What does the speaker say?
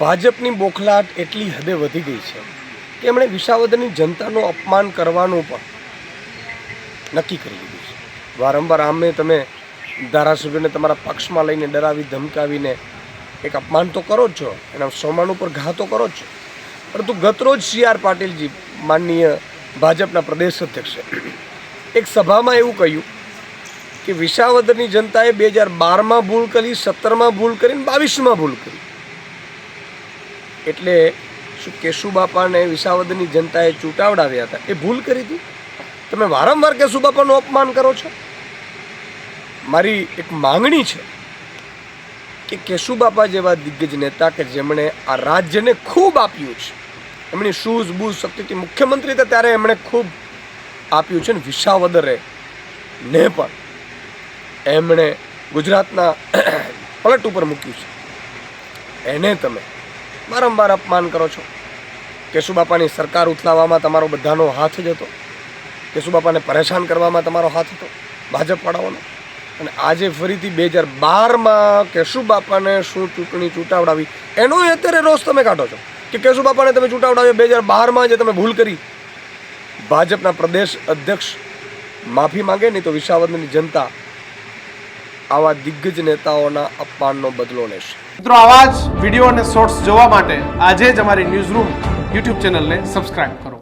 ભાજપની બોખલાટ એટલી હદે વધી ગઈ છે કે એમણે વિસાવદરની જનતાનું અપમાન કરવાનું પણ નક્કી કરી લીધું છે. વારંવાર આમે તમે ધારાસભ્યને તમારા પક્ષમાં લઈને ડરાવી ધમકાવીને એક અપમાન તો કરો જ છો, એના સોમાન ઉપર ઘા તો કરો જ છો. પરંતુ ગતરોજ CR પાટીલજી માનનીય ભાજપના પ્રદેશ અધ્યક્ષે એક સભામાં એવું કહ્યું કે વિસાવદરની જનતાએ 2012માં ભૂલ કરી, 17માં ભૂલ કરીને 22માં ભૂલ કરી. એટલે શું કેશુબાપાને વિસાવદરની જનતાએ ચૂંટાવડાવ્યા હતા એ ભૂલ કરી હતી? તમે વારંવાર કેશુબાપાનું અપમાન કરો છો. મારી એક માંગણી છે કે કેશુબાપા જેવા દિગ્ગજ નેતા કે જેમણે આ રાજ્યને ખૂબ આપ્યું છે, એમની શૂઝ બૂઝ શક્તિથી મુખ્યમંત્રી હતા ત્યારે એમણે ખૂબ આપ્યું છે ને વિસાવદરે ને પણ એમણે ગુજરાતના પલટ ઉપર મૂક્યું છે, એને તમે વારંવાર અપમાન કરો છો. કેશુબાપાની સરકાર ઉથલાવવામાં તમારો બધાનો હાથ જ હતો, કેશુબાપાને પરેશાન કરવામાં તમારો હાથ હતો ભાજપવાળાઓનો. અને આજે ફરીથી 2012માં કેશુબાપાને શું ચૂંટણી ચૂંટાવડાવી એનો અત્યારે રોષ તમે કાઢો છો કે કેશુબાપાને તમે ચૂંટાવડાવ્યા 2012માં જે તમે ભૂલ કરી. ભાજપના પ્રદેશ અધ્યક્ષ માફી માંગે નહીં તો વિસાવદરની જનતા આવા દિગ્ગજ નેતાઓના અપમાનનો બદલો લેશે. મિત્રો, આવા જ વિડીયો અને શોર્ટ્સ જોવા માટે આજે જ અમારી ન્યૂઝ રૂમ YouTube ચેનલને સબસ્ક્રાઇબ કરો.